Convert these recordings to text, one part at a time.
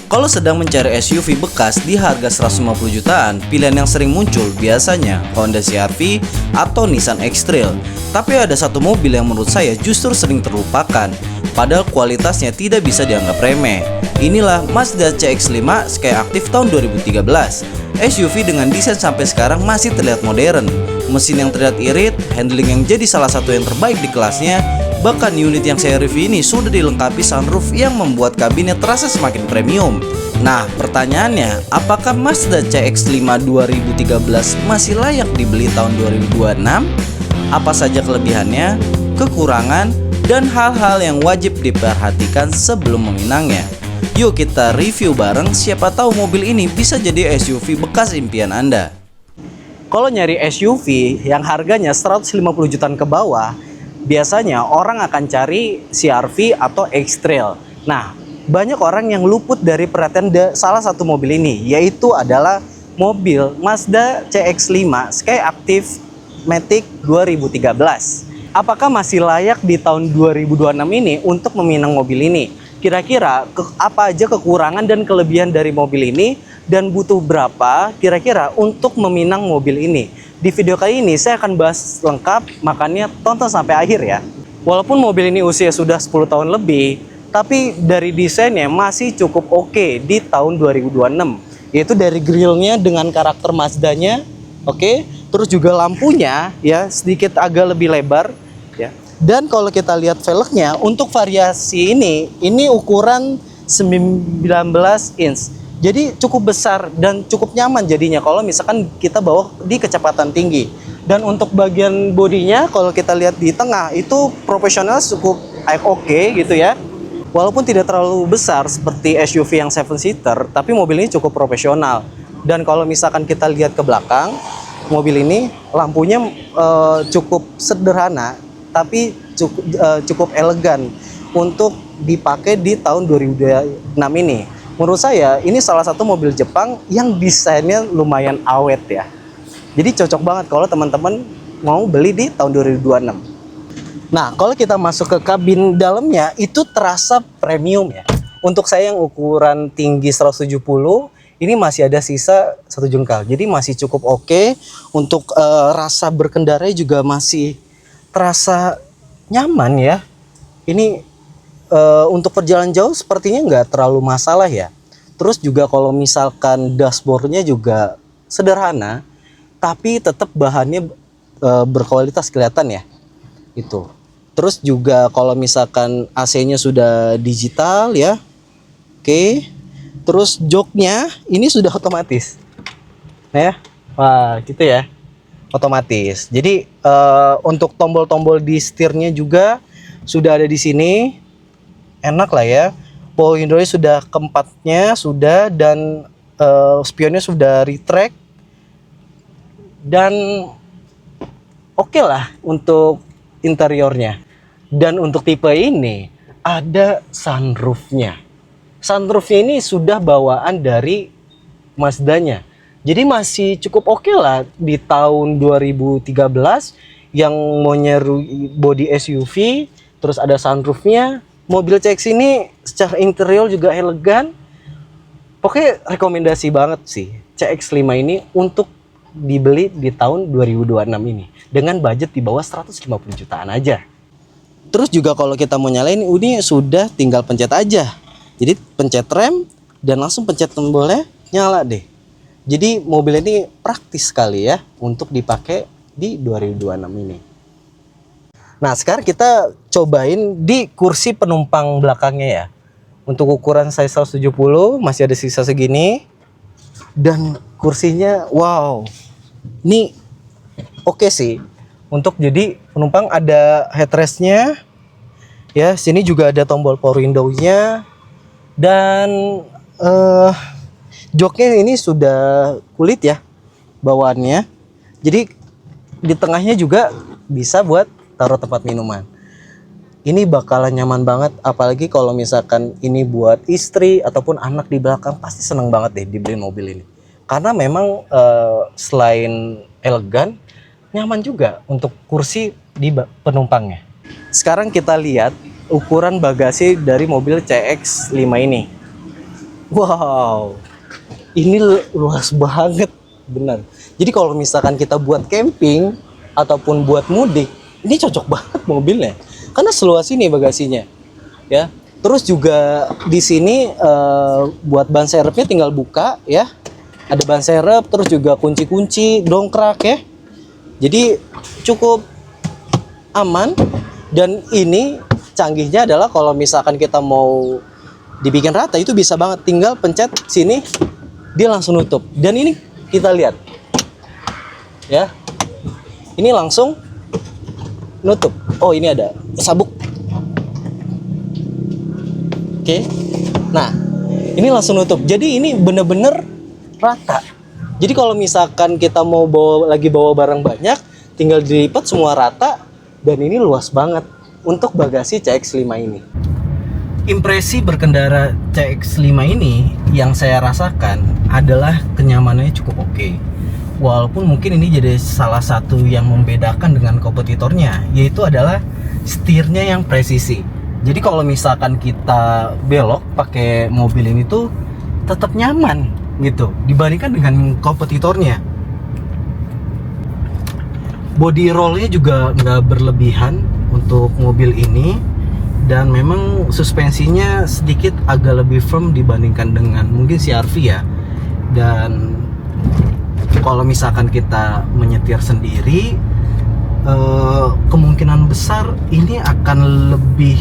Kalau sedang mencari SUV bekas di harga 150 jutaan, pilihan yang sering muncul biasanya Honda CR-V atau Nissan X-Trail. Tapi ada satu mobil yang menurut saya justru sering terlupakan, padahal kualitasnya tidak bisa dianggap remeh. Inilah Mazda CX-5 Skyactiv tahun 2013. SUV dengan desain sampai sekarang masih terlihat modern, mesin yang terlihat irit, handling yang jadi salah satu yang terbaik di kelasnya. Bahkan unit yang saya review ini sudah dilengkapi sunroof yang membuat kabinnya terasa semakin premium. Nah, pertanyaannya, apakah Mazda CX-5 2013 masih layak dibeli tahun 2026? Apa saja kelebihannya, kekurangan, dan hal-hal yang wajib diperhatikan sebelum meminangnya? Yuk kita review bareng, siapa tahu mobil ini bisa jadi SUV bekas impian Anda. Kalau nyari SUV yang harganya 150 jutaan ke bawah, biasanya orang akan cari CR-V atau X-Trail. Nah, banyak orang yang luput dari perhatian salah satu mobil ini, yaitu adalah mobil Mazda CX-5 Skyactiv Matic 2013. Apakah masih layak di tahun 2026 ini untuk meminang mobil ini? Kira-kira apa aja kekurangan dan kelebihan dari mobil ini, dan butuh berapa kira-kira untuk meminang mobil ini? Di video kali ini saya akan bahas lengkap, makanya tonton sampai akhir ya. Walaupun mobil ini usia sudah 10 tahun lebih, tapi dari desainnya masih cukup oke di tahun 2026. Yaitu dari grillnya dengan karakter Mazdanya, oke. Terus juga lampunya ya sedikit agak lebih lebar ya. Dan kalau kita lihat velgnya, untuk variasi ini ukuran 19 inch. Jadi cukup besar dan cukup nyaman jadinya kalau misalkan kita bawa di kecepatan tinggi. Dan untuk bagian bodinya kalau kita lihat di tengah itu profesional, cukup oke gitu ya. Walaupun tidak terlalu besar seperti SUV yang 7-seater, tapi mobil ini cukup profesional. Dan kalau misalkan kita lihat ke belakang, mobil ini lampunya cukup sederhana tapi cukup elegan untuk dipakai di tahun 2026 ini. Menurut saya ini salah satu mobil Jepang yang desainnya lumayan awet ya. Jadi cocok banget kalau teman-teman mau beli di tahun 2026. Nah, kalau kita masuk ke kabin dalamnya itu terasa premium ya. Untuk saya yang ukuran tinggi 170, ini masih ada sisa 1 jengkal. Jadi masih cukup oke. Untuk rasa berkendara juga masih terasa nyaman ya. Ini untuk perjalanan jauh sepertinya nggak terlalu masalah ya. Terus juga kalau misalkan dashboardnya juga sederhana, tapi tetap bahannya berkualitas kelihatan ya. Itu. Terus juga kalau misalkan AC-nya sudah digital ya, oke. Terus joknya ini sudah otomatis, nah ya, wah gitu ya, otomatis. Jadi untuk tombol-tombol di setirnya juga sudah ada di sini. Enak lah ya. Power window sudah keempatnya sudah, dan spionnya sudah retract, dan oke lah untuk interiornya. Dan untuk tipe ini ada sunroofnya. Sunroofnya ini sudah bawaan dari Mazdanya. Jadi masih cukup oke lah di tahun 2013 yang mau nyeru body SUV, terus ada sunroofnya. Mobil CX ini secara interior juga elegan. Pokoknya rekomendasi banget sih CX-5 ini untuk dibeli di tahun 2026 ini dengan budget di bawah 150 jutaan aja. Terus juga kalau kita mau nyalain ini sudah tinggal pencet aja. Jadi pencet rem dan langsung pencet tombolnya, nyala deh. Jadi mobil ini praktis sekali ya untuk dipakai di 2026 ini. Nah, sekarang kita cobain di kursi penumpang belakangnya ya. Untuk ukuran size 170 masih ada sisa segini. Dan kursinya wow. Ini oke sih. Untuk jadi penumpang ada headrestnya. Ya, sini juga ada tombol power window-nya. Dan joknya ini sudah kulit ya bawaannya. Jadi di tengahnya juga bisa buat taruh tempat minuman. Ini bakalan nyaman banget, apalagi kalau misalkan ini buat istri ataupun anak di belakang, pasti seneng banget deh dibeliin mobil ini. Karena memang selain elegan, nyaman juga untuk kursi di penumpangnya. Sekarang kita lihat ukuran bagasi dari mobil CX-5 ini. Wow, ini luas banget, benar. Jadi kalau misalkan kita buat camping ataupun buat mudik, ini cocok banget mobilnya, karena seluas ini bagasinya, ya. Terus juga di sini buat ban serepnya tinggal buka, ya. Ada ban serep, terus juga kunci-kunci, dongkrak, ya. Jadi cukup aman. Dan ini canggihnya adalah kalau misalkan kita mau dibikin rata itu bisa banget, tinggal pencet sini dia langsung nutup. Dan ini kita lihat ya, ini langsung nutup. Oh, ini ada sabuk. Oke, nah ini langsung nutup, jadi ini bener-bener rata. Jadi kalau misalkan kita mau bawa barang banyak, tinggal dilipat semua rata. Dan ini luas banget untuk bagasi CX-5 ini. Impresi berkendara CX-5 ini yang saya rasakan adalah kenyamanannya cukup oke. Walaupun mungkin ini jadi salah satu yang membedakan dengan kompetitornya, yaitu adalah setirnya yang presisi. Jadi kalau misalkan kita belok pakai mobil ini tuh tetap nyaman gitu dibandingkan dengan kompetitornya. Body rollnya juga nggak berlebihan untuk mobil ini, dan memang suspensinya sedikit agak lebih firm dibandingkan dengan mungkin CR-V ya. Dan kalau misalkan kita menyetir sendiri, kemungkinan besar ini akan lebih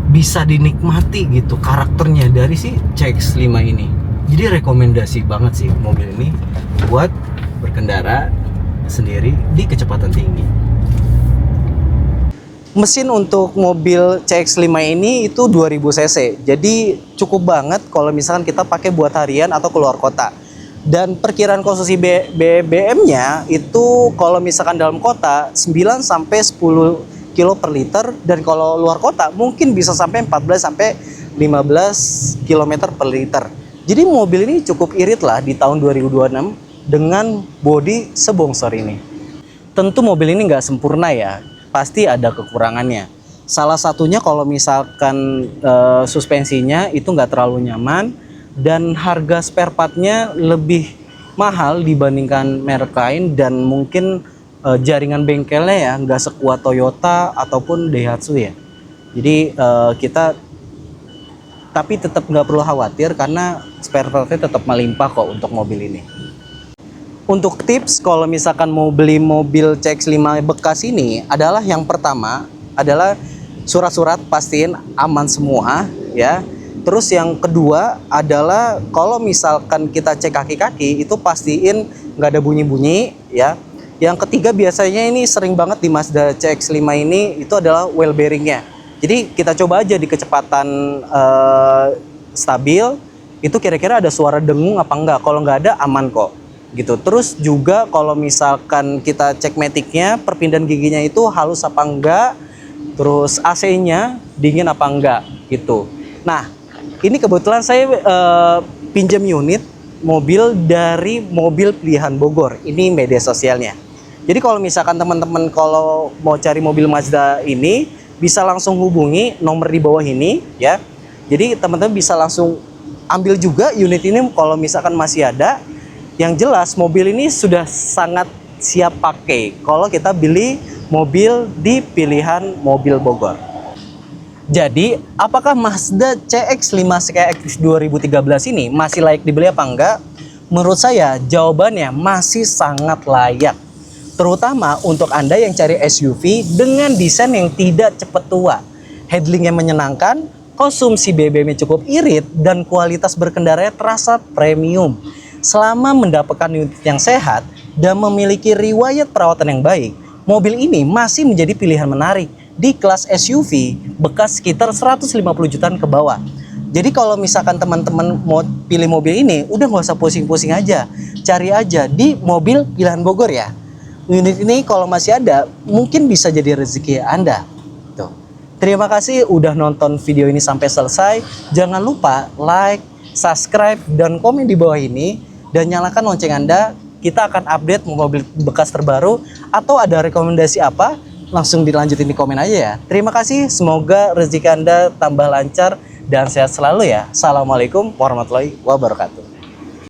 bisa dinikmati gitu karakternya dari si CX-5 ini. Jadi rekomendasi banget sih mobil ini buat berkendara sendiri di kecepatan tinggi. Mesin untuk mobil CX-5 ini itu 2000 cc. Jadi cukup banget kalau misalkan kita pakai buat harian atau keluar kota. Dan perkiraan konsumsi BBM-nya itu kalau misalkan dalam kota 9 sampai 10 kilo per liter, dan kalau luar kota mungkin bisa sampai 14 sampai 15 km per liter. Jadi mobil ini cukup irit lah di tahun 2026 dengan bodi sebongsor ini. Tentu mobil ini nggak sempurna ya, pasti ada kekurangannya. Salah satunya kalau misalkan suspensinya itu nggak terlalu nyaman, dan harga spare partnya lebih mahal dibandingkan merek lain, dan mungkin jaringan bengkelnya ya nggak sekuat Toyota ataupun Daihatsu ya. Jadi tapi tetap nggak perlu khawatir karena spare partnya tetap melimpah kok untuk mobil ini. Untuk tips kalau misalkan mau beli mobil CX-5 bekas ini adalah, yang pertama adalah surat-surat pastiin aman semua ya. Terus yang kedua adalah kalau misalkan kita cek kaki-kaki itu pastiin nggak ada bunyi-bunyi ya. Yang ketiga biasanya ini sering banget di Mazda CX-5 ini itu adalah wheel bearingnya. Jadi kita coba aja di kecepatan stabil itu kira-kira ada suara dengung apa enggak. Kalau nggak ada aman kok gitu. Terus juga kalau misalkan kita cek maticnya, perpindahan giginya itu halus apa enggak, terus AC-nya dingin apa enggak gitu. Nah, ini kebetulan saya pinjam unit mobil dari mobil pilihan Bogor. Ini media sosialnya. Jadi kalau misalkan teman-teman kalau mau cari mobil Mazda ini bisa langsung hubungi nomor di bawah ini ya. Jadi teman-teman bisa langsung ambil juga unit ini kalau misalkan masih ada. Yang jelas mobil ini sudah sangat siap pakai kalau kita beli mobil di pilihan mobil Bogor. Jadi apakah Mazda CX-5 SKX 2013 ini masih layak dibeli apa enggak? Menurut saya jawabannya masih sangat layak. Terutama untuk Anda yang cari SUV dengan desain yang tidak cepat tua, handling yang menyenangkan, konsumsi BBM-nya cukup irit, dan kualitas berkendaranya terasa premium. Selama mendapatkan unit yang sehat dan memiliki riwayat perawatan yang baik, mobil ini masih menjadi pilihan menarik di kelas SUV bekas sekitar 150 jutaan ke bawah. Jadi kalau misalkan teman-teman mau pilih mobil ini, udah nggak usah pusing-pusing aja, cari aja di mobil pilihan Bogor ya. Unit ini kalau masih ada, mungkin bisa jadi rezeki Anda. Tuh. Terima kasih udah nonton video ini sampai selesai. Jangan lupa like, subscribe, dan komen di bawah ini. Dan nyalakan lonceng Anda, kita akan update mobil bekas terbaru. Atau ada rekomendasi apa, langsung dilanjutin di komen aja ya. Terima kasih, semoga rezeki Anda tambah lancar dan sehat selalu ya. Assalamualaikum warahmatullahi wabarakatuh.